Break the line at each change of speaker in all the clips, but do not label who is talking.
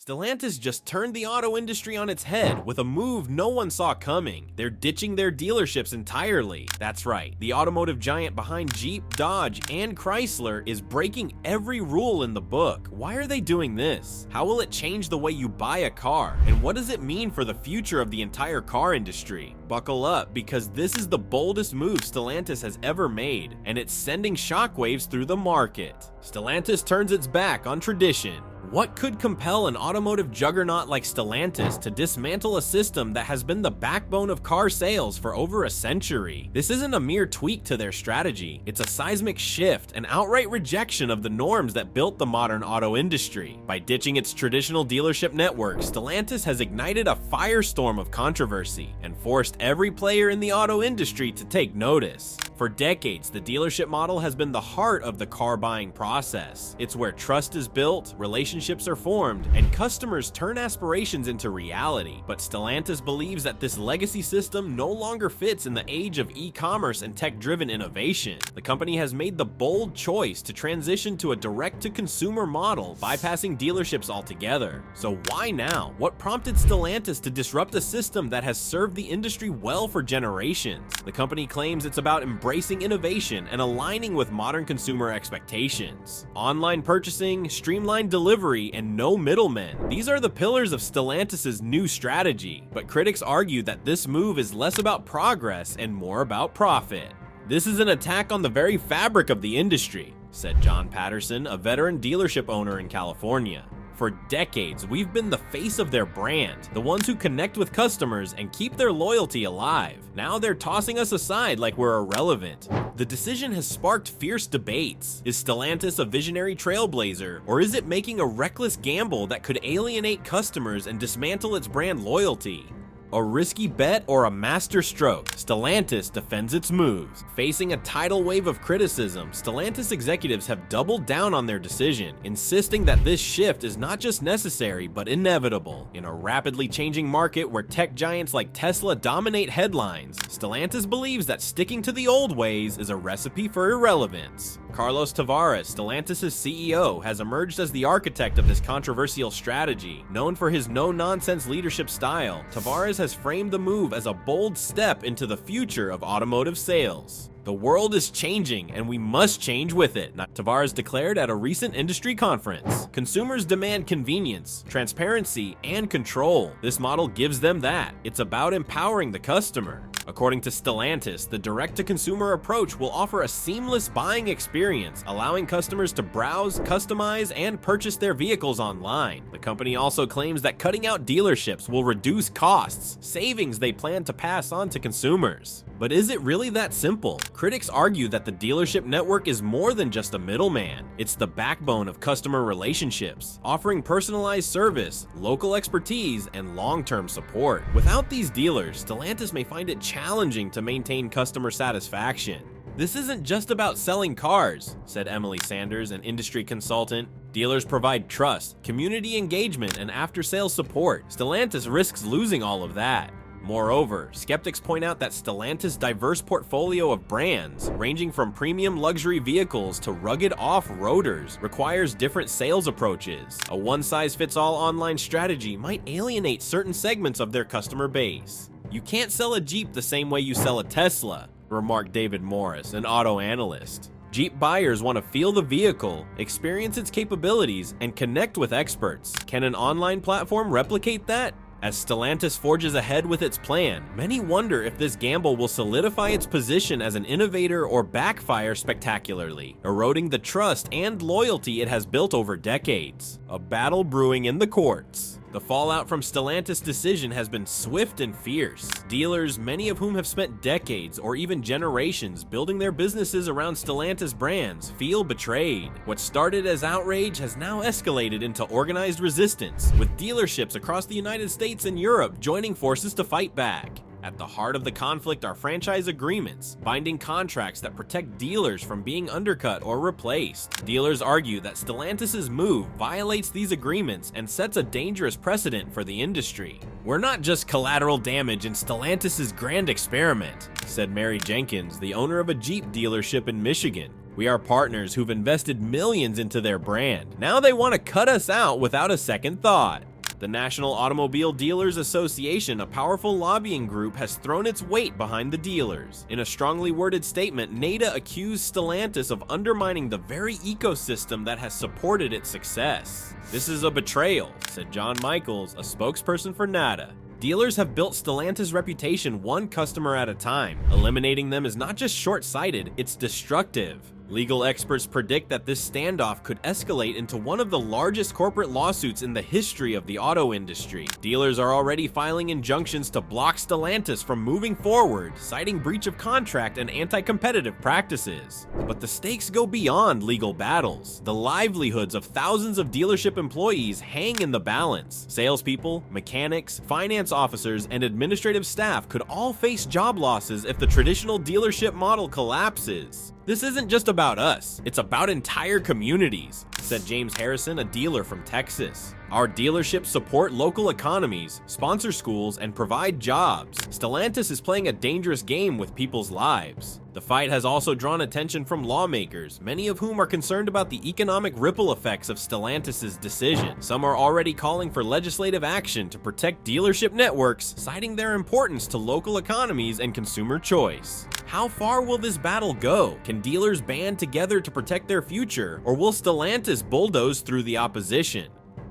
Stellantis just turned the auto industry on its head with a move no one saw coming. They're ditching their dealerships entirely. That's right, the automotive giant behind Jeep, Dodge, and Chrysler is breaking every rule in the book. Why are they doing this? How will it change the way you buy a car? And what does it mean for the future of the entire car industry? Buckle up, because this is the boldest move Stellantis has ever made, and it's sending shockwaves through the market. Stellantis turns its back on tradition. What could compel an automotive juggernaut like Stellantis to dismantle a system that has been the backbone of car sales for over a century? This isn't a mere tweak to their strategy, it's a seismic shift, an outright rejection of the norms that built the modern auto industry. By ditching its traditional dealership network, Stellantis has ignited a firestorm of controversy and forced every player in the auto industry to take notice. For decades, the dealership model has been the heart of the car buying process. It's where trust is built, relationships are formed, and customers turn aspirations into reality. But Stellantis believes that this legacy system no longer fits in the age of e-commerce and tech-driven innovation. The company has made the bold choice to transition to a direct-to-consumer model, bypassing dealerships altogether. So why now? What prompted Stellantis to disrupt a system that has served the industry well for generations? The company claims it's about embracing innovation and aligning with modern consumer expectations. Online purchasing, streamlined delivery, and no middlemen. These are the pillars of Stellantis' new strategy, but critics argue that this move is less about progress and more about profit. This is an attack on the very fabric of the industry, said John Patterson, a veteran dealership owner in California. For decades, we've been the face of their brand, the ones who connect with customers and keep their loyalty alive. Now they're tossing us aside like we're irrelevant. The decision has sparked fierce debates. Is Stellantis a visionary trailblazer, or is it making a reckless gamble that could alienate customers and dismantle its brand loyalty? A risky bet or a master stroke? Stellantis defends its moves. Facing a tidal wave of criticism, Stellantis executives have doubled down on their decision, insisting that this shift is not just necessary but inevitable. In a rapidly changing market where tech giants like Tesla dominate headlines, Stellantis believes that sticking to the old ways is a recipe for irrelevance. Carlos Tavares, Stellantis' CEO, has emerged as the architect of this controversial strategy. Known for his no-nonsense leadership style, Tavares has framed the move as a bold step into the future of automotive sales. The world is changing, and we must change with it, Tavares declared at a recent industry conference. Consumers demand convenience, transparency, and control. This model gives them that. It's about empowering the customer. According to Stellantis, the direct-to-consumer approach will offer a seamless buying experience, allowing customers to browse, customize, and purchase their vehicles online. The company also claims that cutting out dealerships will reduce costs, savings they plan to pass on to consumers. But is it really that simple? Critics argue that the dealership network is more than just a middleman. It's the backbone of customer relationships, offering personalized service, local expertise, and long-term support. Without these dealers, Stellantis may find it challenging to maintain customer satisfaction. This isn't just about selling cars, said Emily Sanders, an industry consultant. Dealers provide trust, community engagement, and after-sales support. Stellantis risks losing all of that. Moreover, skeptics point out that Stellantis' diverse portfolio of brands, ranging from premium luxury vehicles to rugged off-roaders, requires different sales approaches. A one-size-fits-all online strategy might alienate certain segments of their customer base. You can't sell a Jeep the same way you sell a Tesla, remarked David Morris, an auto analyst. Jeep buyers want to feel the vehicle, experience its capabilities, and connect with experts. Can an online platform replicate that? As Stellantis forges ahead with its plan, many wonder if this gamble will solidify its position as an innovator or backfire spectacularly, eroding the trust and loyalty it has built over decades. A battle brewing in the courts. The fallout from Stellantis' decision has been swift and fierce. Dealers, many of whom have spent decades or even generations building their businesses around Stellantis brands, feel betrayed. What started as outrage has now escalated into organized resistance, with dealerships across the United States and Europe joining forces to fight back. At the heart of the conflict are franchise agreements, binding contracts that protect dealers from being undercut or replaced. Dealers argue that Stellantis' move violates these agreements and sets a dangerous precedent for the industry. "We're not just collateral damage in Stellantis' grand experiment," said Mary Jenkins, the owner of a Jeep dealership in Michigan. "We are partners who've invested millions into their brand. Now they want to cut us out without a second thought." The National Automobile Dealers Association, a powerful lobbying group, has thrown its weight behind the dealers. In a strongly worded statement, NADA accused Stellantis of undermining the very ecosystem that has supported its success. "This is a betrayal," said John Michaels, a spokesperson for NADA. Dealers have built Stellantis' reputation one customer at a time. Eliminating them is not just short-sighted, it's destructive. Legal experts predict that this standoff could escalate into one of the largest corporate lawsuits in the history of the auto industry. Dealers are already filing injunctions to block Stellantis from moving forward, citing breach of contract and anti-competitive practices. But the stakes go beyond legal battles. The livelihoods of thousands of dealership employees hang in the balance. Salespeople, mechanics, finance officers, and administrative staff could all face job losses if the traditional dealership model collapses. "This isn't just about us, it's about entire communities," said James Harrison, a dealer from Texas. "Our dealerships support local economies, sponsor schools, and provide jobs. Stellantis is playing a dangerous game with people's lives." The fight has also drawn attention from lawmakers, many of whom are concerned about the economic ripple effects of Stellantis' decision. Some are already calling for legislative action to protect dealership networks, citing their importance to local economies and consumer choice. How far will this battle go? Can dealers band together to protect their future, or will Stellantis bulldoze through the opposition?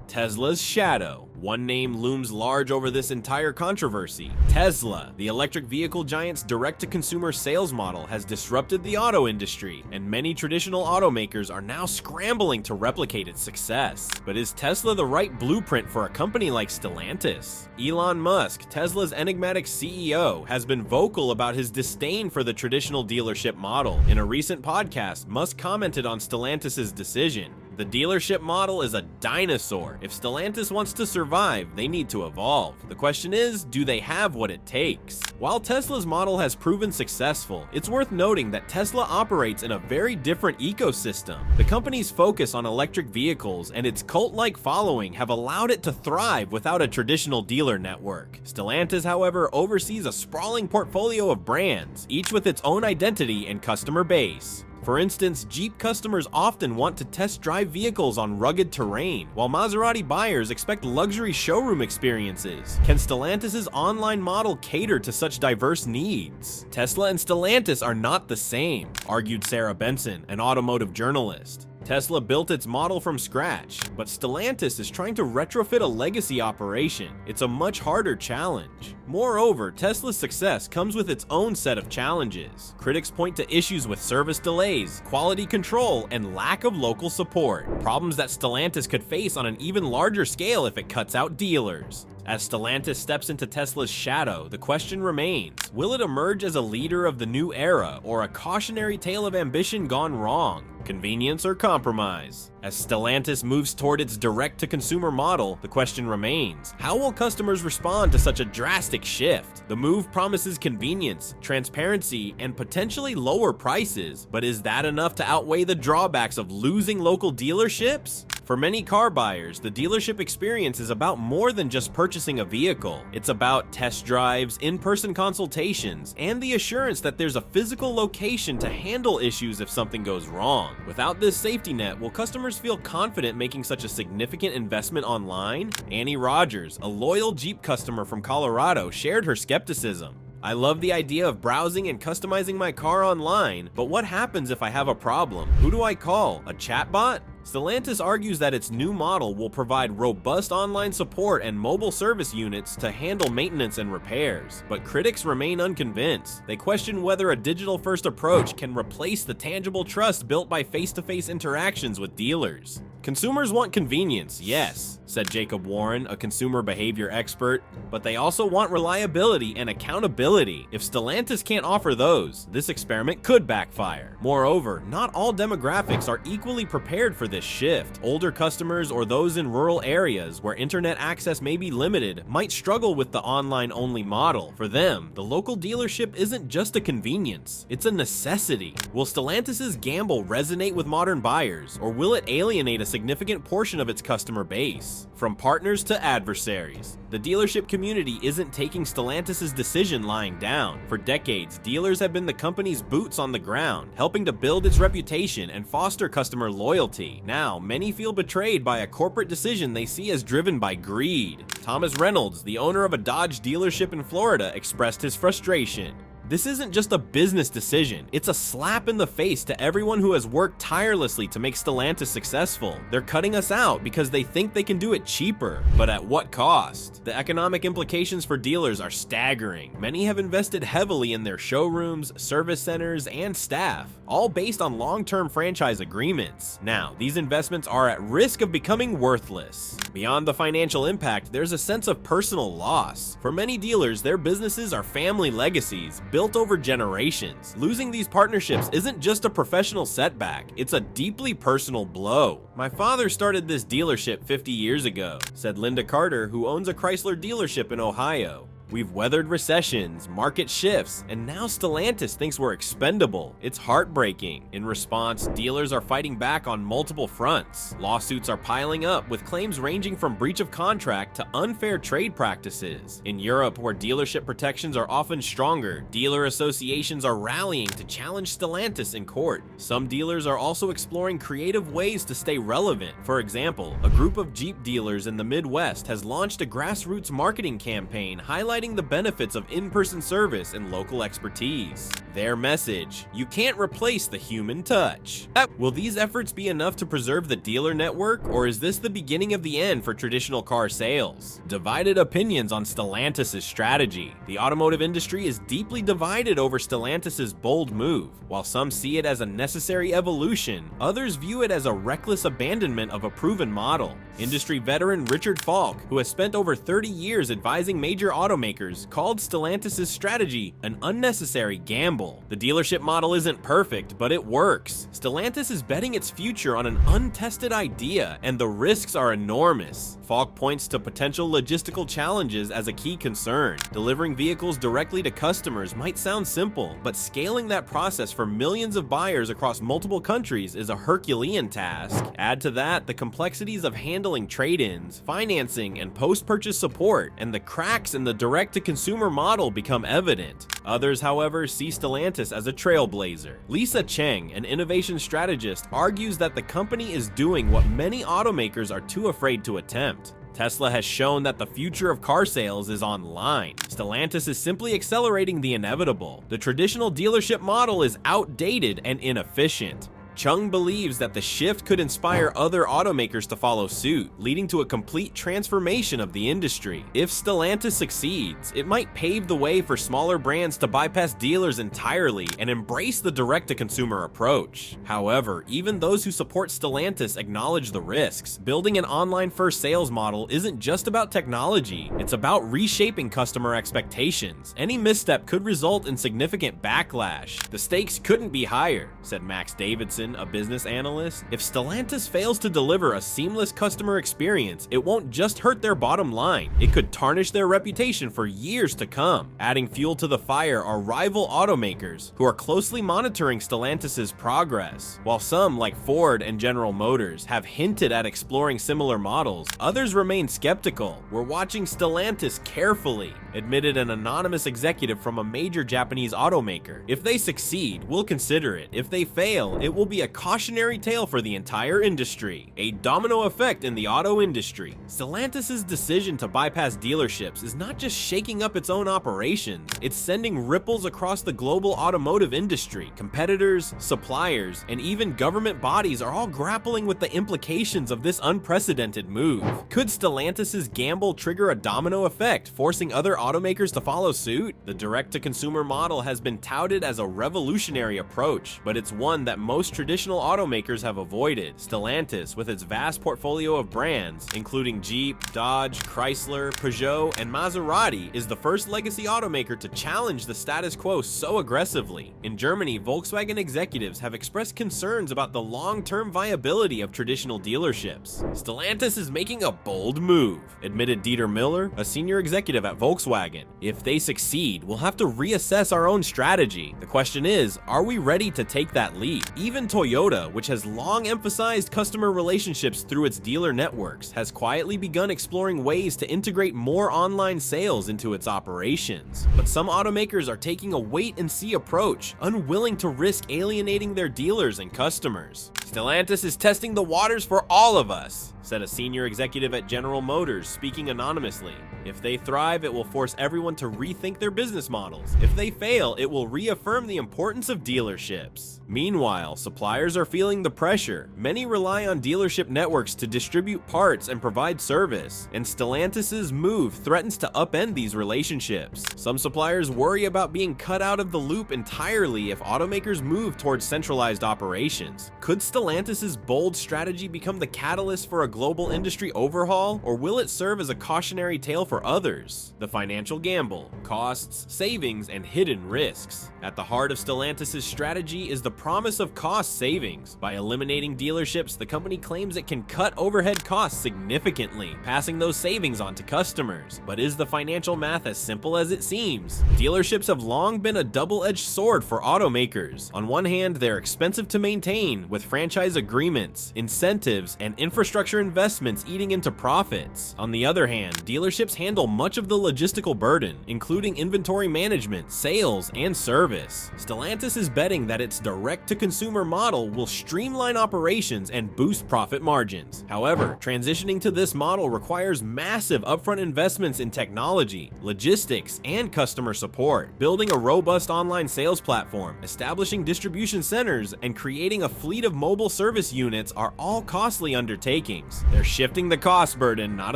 Tesla's shadow. One name looms large over this entire controversy. Tesla, the electric vehicle giant's direct-to-consumer sales model, has disrupted the auto industry, and many traditional automakers are now scrambling to replicate its success. But is Tesla the right blueprint for a company like Stellantis? Elon Musk, Tesla's enigmatic CEO, has been vocal about his disdain for the traditional dealership model. In a recent podcast, Musk commented on Stellantis' decision. "The dealership model is a dinosaur. If Stellantis wants to survive, they need to evolve. The question is, do they have what it takes?" While Tesla's model has proven successful, it's worth noting that Tesla operates in a very different ecosystem. The company's focus on electric vehicles and its cult-like following have allowed it to thrive without a traditional dealer network. Stellantis, however, oversees a sprawling portfolio of brands, each with its own identity and customer base. For instance, Jeep customers often want to test drive vehicles on rugged terrain, while Maserati buyers expect luxury showroom experiences. Can Stellantis' online model cater to such diverse needs? Tesla and Stellantis are not the same, argued Sarah Benson, an automotive journalist. Tesla built its model from scratch, but Stellantis is trying to retrofit a legacy operation. It's a much harder challenge. Moreover, Tesla's success comes with its own set of challenges. Critics point to issues with service delays, quality control, and lack of local support, problems that Stellantis could face on an even larger scale if it cuts out dealers. As Stellantis steps into Tesla's shadow, the question remains, will it emerge as a leader of the new era, or a cautionary tale of ambition gone wrong? Convenience or compromise? As Stellantis moves toward its direct-to-consumer model, the question remains, how will customers respond to such a drastic shift? The move promises convenience, transparency, and potentially lower prices, but is that enough to outweigh the drawbacks of losing local dealerships? For many car buyers, the dealership experience is about more than just purchasing a vehicle. It's about test drives, in-person consultations, and the assurance that there's a physical location to handle issues if something goes wrong. Without this safety net, will customers feel confident making such a significant investment online? Annie Rogers, a loyal Jeep customer from Colorado, shared her skepticism. "I love the idea of browsing and customizing my car online, but what happens if I have a problem? Who do I call? A chatbot?" Stellantis argues that its new model will provide robust online support and mobile service units to handle maintenance and repairs, but critics remain unconvinced. They question whether a digital-first approach can replace the tangible trust built by face-to-face interactions with dealers. "Consumers want convenience, yes," said Jacob Warren, a consumer behavior expert, "but they also want reliability and accountability. If Stellantis can't offer those, this experiment could backfire." Moreover, not all demographics are equally prepared for this shift. Older customers or those in rural areas where internet access may be limited might struggle with the online-only model. For them, the local dealership isn't just a convenience, it's a necessity. Will Stellantis' gamble resonate with modern buyers, or will it alienate a significant portion of its customer base? From partners to adversaries, the dealership community isn't taking Stellantis' decision lying down. For decades, dealers have been the company's boots on the ground, helping to build its reputation and foster customer loyalty. Now, many feel betrayed by a corporate decision they see as driven by greed. Thomas Reynolds, the owner of a Dodge dealership in Florida, expressed his frustration. This isn't just a business decision, it's a slap in the face to everyone who has worked tirelessly to make Stellantis successful. They're cutting us out because they think they can do it cheaper. But at what cost? The economic implications for dealers are staggering. Many have invested heavily in their showrooms, service centers, and staff, all based on long-term franchise agreements. Now, these investments are at risk of becoming worthless. Beyond the financial impact, there's a sense of personal loss. For many dealers, their businesses are family legacies, built over generations. Losing these partnerships isn't just a professional setback, it's a deeply personal blow. My father started this dealership 50 years ago, said Linda Carter, who owns a Chrysler dealership in Ohio. We've weathered recessions, market shifts, and now Stellantis thinks we're expendable. It's heartbreaking. In response, dealers are fighting back on multiple fronts. Lawsuits are piling up, with claims ranging from breach of contract to unfair trade practices. In Europe, where dealership protections are often stronger, dealer associations are rallying to challenge Stellantis in court. Some dealers are also exploring creative ways to stay relevant. For example, a group of Jeep dealers in the Midwest has launched a grassroots marketing campaign highlighting the benefits of in-person service and local expertise. Their message: you can't replace the human touch. Will these efforts be enough to preserve the dealer network, or is this the beginning of the end for traditional car sales? Divided opinions on Stellantis' strategy. The automotive industry is deeply divided over Stellantis' bold move. While some see it as a necessary evolution, others view it as a reckless abandonment of a proven model. Industry veteran Richard Falk, who has spent over 30 years advising major automakers, called Stellantis' strategy an unnecessary gamble. The dealership model isn't perfect, but it works. Stellantis is betting its future on an untested idea, and the risks are enormous. Falk points to potential logistical challenges as a key concern. Delivering vehicles directly to customers might sound simple, but scaling that process for millions of buyers across multiple countries is a Herculean task. Add to that the complexities of handling trade-ins, financing, and post-purchase support, and the cracks in the direct-to-consumer model become evident. Others, however, see Stellantis as a trailblazer. Lisa Cheng, an innovation strategist, argues that the company is doing what many automakers are too afraid to attempt. Tesla has shown that the future of car sales is online. Stellantis is simply accelerating the inevitable. The traditional dealership model is outdated and inefficient. Chung believes that the shift could inspire other automakers to follow suit, leading to a complete transformation of the industry. If Stellantis succeeds, it might pave the way for smaller brands to bypass dealers entirely and embrace the direct-to-consumer approach. However, even those who support Stellantis acknowledge the risks. Building an online-first sales model isn't just about technology, it's about reshaping customer expectations. Any misstep could result in significant backlash. The stakes couldn't be higher, said Max Davidson, a business analyst. If Stellantis fails to deliver a seamless customer experience, it won't just hurt their bottom line, it could tarnish their reputation for years to come. Adding fuel to the fire are rival automakers who are closely monitoring Stellantis' progress. While some, like Ford and General Motors, have hinted at exploring similar models, others remain skeptical. We're watching Stellantis carefully, admitted an anonymous executive from a major Japanese automaker. If they succeed, we'll consider it. If they fail, it will be a cautionary tale for the entire industry. A domino effect in the auto industry. Stellantis' decision to bypass dealerships is not just shaking up its own operations, it's sending ripples across the global automotive industry. Competitors, suppliers, and even government bodies are all grappling with the implications of this unprecedented move. Could Stellantis' gamble trigger a domino effect, forcing other automakers to follow suit? The direct-to-consumer model has been touted as a revolutionary approach, but it's one that most traditional automakers have avoided. Stellantis, with its vast portfolio of brands, including Jeep, Dodge, Chrysler, Peugeot, and Maserati, is the first legacy automaker to challenge the status quo so aggressively. In Germany, Volkswagen executives have expressed concerns about the long-term viability of traditional dealerships. Stellantis is making a bold move, admitted Dieter Miller, a senior executive at Volkswagen. If they succeed, we'll have to reassess our own strategy. The question is, are we ready to take that leap? Even Toyota, which has long emphasized customer relationships through its dealer networks, has quietly begun exploring ways to integrate more online sales into its operations. But some automakers are taking a wait-and-see approach, unwilling to risk alienating their dealers and customers. "Stellantis is testing the waters for all of us," said a senior executive at General Motors, speaking anonymously. "If they thrive, it will force everyone to rethink their business models. If they fail, it will reaffirm the importance of dealerships." Meanwhile, suppliers are feeling the pressure. Many rely on dealership networks to distribute parts and provide service, and Stellantis' move threatens to upend these relationships. Some suppliers worry about being cut out of the loop entirely if automakers move towards centralized operations. Could Stellantis' bold strategy become the catalyst for a global industry overhaul, or will it serve as a cautionary tale for others? The financial gamble, costs, savings, and hidden risks. At the heart of Stellantis' strategy is the promise of cost savings. By eliminating dealerships, the company claims it can cut overhead costs significantly, passing those savings on to customers. But is the financial math as simple as it seems? Dealerships have long been a double-edged sword for automakers. On one hand, they're expensive to maintain, with franchise agreements, incentives, and infrastructure investments eating into profits. On the other hand, dealerships handle much of the logistical burden, including inventory management, sales, and service. Stellantis is betting that its direct-to-consumer model will streamline operations and boost profit margins. However, transitioning to this model requires massive upfront investments in technology, logistics, and customer support. Building a robust online sales platform, establishing distribution centers, and creating a fleet of mobile service units are all costly undertakings. They're shifting the cost burden, not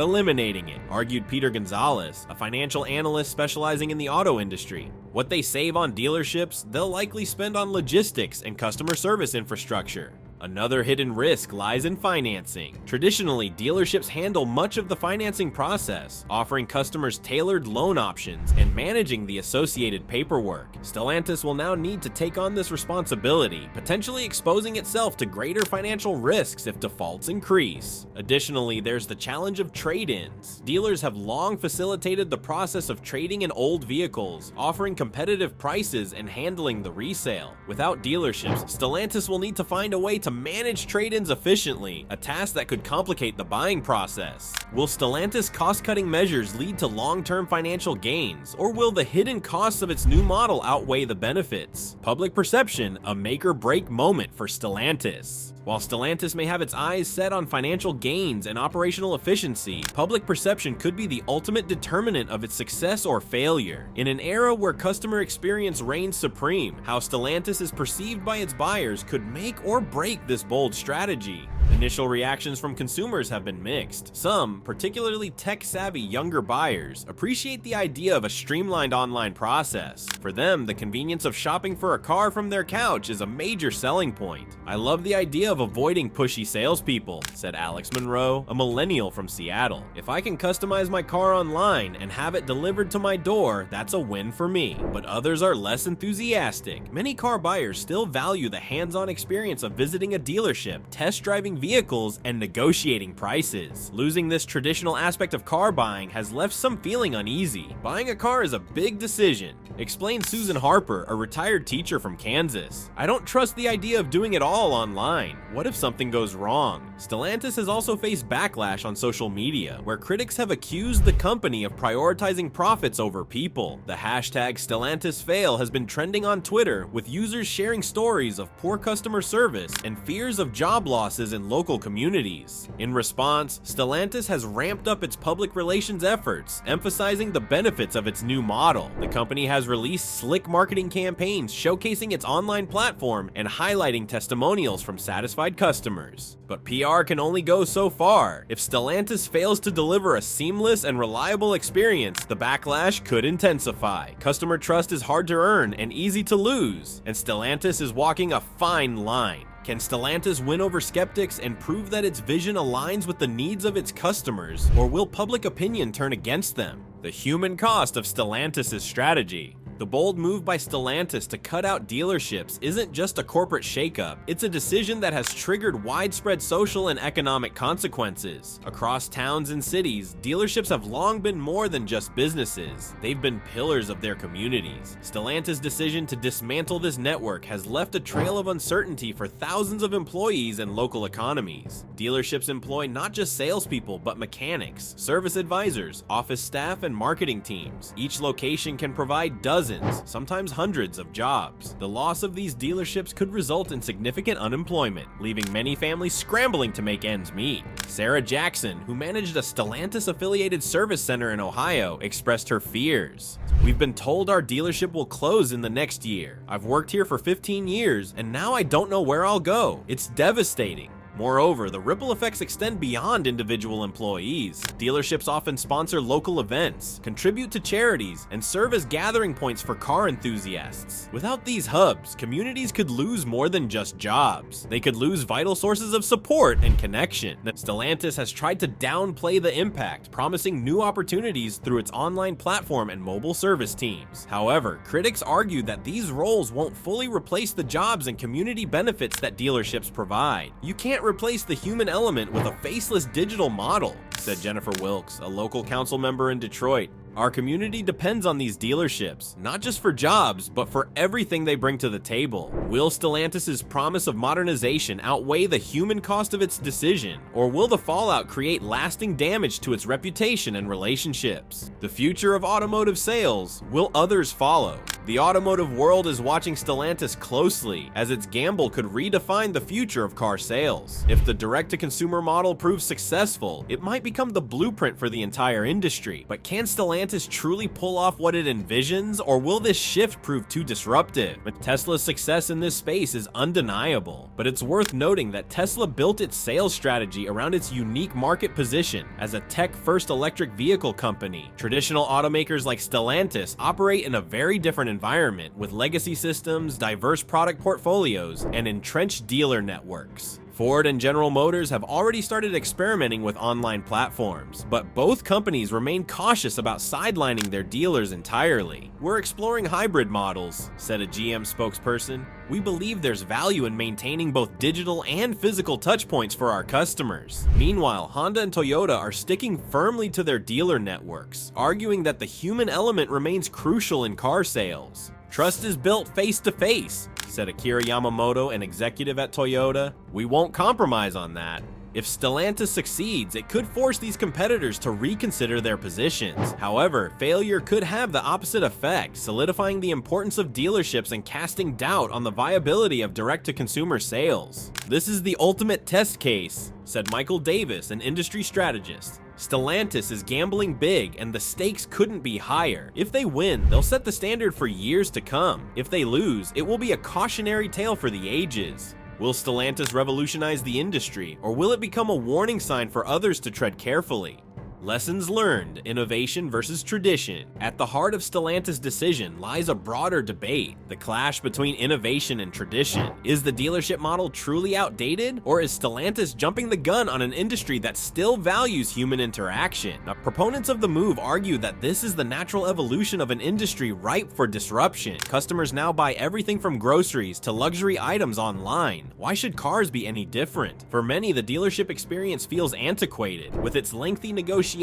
eliminating it, argued Peter Gonzalez, a financial analyst specializing in the auto industry. What they save on dealerships, they'll likely spend on logistics and customer service infrastructure. Another hidden risk lies in financing. Traditionally, dealerships handle much of the financing process, offering customers tailored loan options and managing the associated paperwork. Stellantis will now need to take on this responsibility, potentially exposing itself to greater financial risks if defaults increase. Additionally, there's the challenge of trade-ins. Dealers have long facilitated the process of trading in old vehicles, offering competitive prices and handling the resale. Without dealerships, Stellantis will need to find a way to manage trade-ins efficiently, a task that could complicate the buying process. Will Stellantis cost-cutting measures lead to long-term financial gains, or will the hidden costs of its new model outweigh the benefits? Public perception, a make-or-break moment for Stellantis. While Stellantis may have its eyes set on financial gains and operational efficiency, public perception could be the ultimate determinant of its success or failure. In an era where customer experience reigns supreme, how Stellantis is perceived by its buyers could make or break this bold strategy. Initial reactions from consumers have been mixed. Some, particularly tech-savvy younger buyers, appreciate the idea of a streamlined online process. For them, the convenience of shopping for a car from their couch is a major selling point. "I love the idea of avoiding pushy salespeople," said Alex Monroe, a millennial from Seattle. "If I can customize my car online and have it delivered to my door, that's a win for me." But others are less enthusiastic. Many car buyers still value the hands-on experience of visiting a dealership, test driving vehicles, and negotiating prices. Losing this traditional aspect of car buying has left some feeling uneasy. "Buying a car is a big decision," explained Susan Harper, a retired teacher from Kansas. "I don't trust the idea of doing it all online. What if something goes wrong?" Stellantis has also faced backlash on social media, where critics have accused the company of prioritizing profits over people. The hashtag #StellantisFail has been trending on Twitter, with users sharing stories of poor customer service and fears of job losses in local communities. In response, Stellantis has ramped up its public relations efforts, emphasizing the benefits of its new model. The company has released slick marketing campaigns showcasing its online platform and highlighting testimonials from satisfied customers. But PR can only go so far. If Stellantis fails to deliver a seamless and reliable experience, the backlash could intensify. Customer trust is hard to earn and easy to lose, and Stellantis is walking a fine line. Can Stellantis win over skeptics and prove that its vision aligns with the needs of its customers, or will public opinion turn against them? The human cost of Stellantis' strategy. The bold move by Stellantis to cut out dealerships isn't just a corporate shakeup, it's a decision that has triggered widespread social and economic consequences. Across towns and cities, dealerships have long been more than just businesses. They've been pillars of their communities. Stellantis' decision to dismantle this network has left a trail of uncertainty for thousands of employees and local economies. Dealerships employ not just salespeople, but mechanics, service advisors, office staff, and marketing teams. Each location can provide dozens, sometimes hundreds of jobs. The loss of these dealerships could result in significant unemployment, leaving many families scrambling to make ends meet. Sarah Jackson, who managed a Stellantis-affiliated service center in Ohio, expressed her fears. "We've been told our dealership will close in the next year. I've worked here for 15 years, and now I don't know where I'll go. It's devastating." Moreover, the ripple effects extend beyond individual employees. Dealerships often sponsor local events, contribute to charities, and serve as gathering points for car enthusiasts. Without these hubs, communities could lose more than just jobs. They could lose vital sources of support and connection. Stellantis has tried to downplay the impact, promising new opportunities through its online platform and mobile service teams. However, critics argue that these roles won't fully replace the jobs and community benefits that dealerships provide. You can't replace the human element with a faceless digital model, said Jennifer Wilkes, a local council member in Detroit. Our community depends on these dealerships, not just for jobs, but for everything they bring to the table. Will Stellantis' promise of modernization outweigh the human cost of its decision, or will the fallout create lasting damage to its reputation and relationships? The future of automotive sales, will others follow? The automotive world is watching Stellantis closely, as its gamble could redefine the future of car sales. If the direct-to-consumer model proves successful, it might become the blueprint for the entire industry. But can Stellantis truly pull off what it envisions, or will this shift prove too disruptive? Tesla's success in this space is undeniable, but it's worth noting that Tesla built its sales strategy around its unique market position as a tech-first electric vehicle company. Traditional automakers like Stellantis operate in a very different environment, with legacy systems, diverse product portfolios, and entrenched dealer networks. Ford and General Motors have already started experimenting with online platforms, but both companies remain cautious about sidelining their dealers entirely. "We're exploring hybrid models," said a GM spokesperson. "We believe there's value in maintaining both digital and physical touchpoints for our customers." Meanwhile, Honda and Toyota are sticking firmly to their dealer networks, arguing that the human element remains crucial in car sales. "Trust is built face-to-face," said Akira Yamamoto, an executive at Toyota. "We won't compromise on that." If Stellantis succeeds, it could force these competitors to reconsider their positions. However, failure could have the opposite effect, solidifying the importance of dealerships and casting doubt on the viability of direct-to-consumer sales. "This is the ultimate test case," said Michael Davis, an industry strategist. "Stellantis is gambling big, and the stakes couldn't be higher. If they win, they'll set the standard for years to come. If they lose, it will be a cautionary tale for the ages." Will Stellantis revolutionize the industry, or will it become a warning sign for others to tread carefully? Lessons learned, innovation versus tradition. At the heart of Stellantis' decision lies a broader debate, the clash between innovation and tradition. Is the dealership model truly outdated, or is Stellantis jumping the gun on an industry that still values human interaction? Now, proponents of the move argue that this is the natural evolution of an industry ripe for disruption. Customers now buy everything from groceries to luxury items online. Why should cars be any different? For many, the dealership experience feels antiquated, with its lengthy negotiations,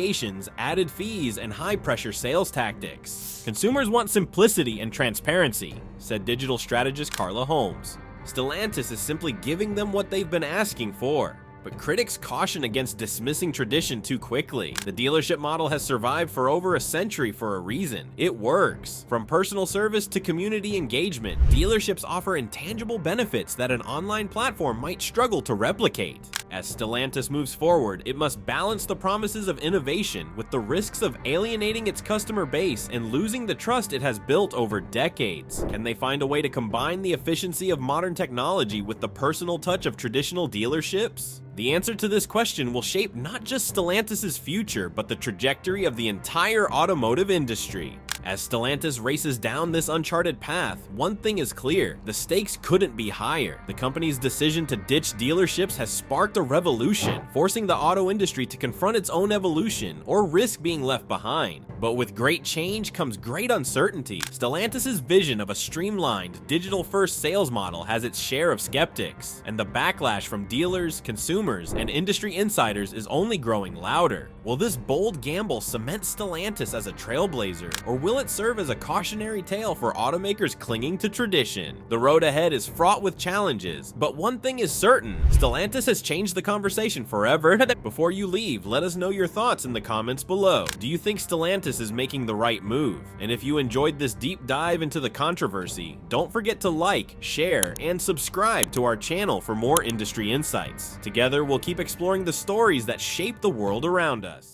added fees, and high-pressure sales tactics. Consumers want simplicity and transparency, said digital strategist Carla Holmes. Stellantis is simply giving them what they've been asking for. But critics caution against dismissing tradition too quickly. The dealership model has survived for over a century for a reason. It works. From personal service to community engagement, dealerships offer intangible benefits that an online platform might struggle to replicate. As Stellantis moves forward, it must balance the promises of innovation with the risks of alienating its customer base and losing the trust it has built over decades. Can they find a way to combine the efficiency of modern technology with the personal touch of traditional dealerships? The answer to this question will shape not just Stellantis' future, but the trajectory of the entire automotive industry. As Stellantis races down this uncharted path, one thing is clear: the stakes couldn't be higher. The company's decision to ditch dealerships has sparked a revolution, forcing the auto industry to confront its own evolution or risk being left behind. But with great change comes great uncertainty. Stellantis' vision of a streamlined, digital-first sales model has its share of skeptics, and the backlash from dealers, consumers, and industry insiders is only growing louder. Will this bold gamble cement Stellantis as a trailblazer, or will it serve as a cautionary tale for automakers clinging to tradition? The road ahead is fraught with challenges, but one thing is certain: Stellantis has changed the conversation forever. Before you leave, let us know your thoughts in the comments below. Do you think Stellantis is making the right move? And if you enjoyed this deep dive into the controversy, don't forget to like, share, and subscribe to our channel for more industry insights. Together, we'll keep exploring the stories that shape the world around us.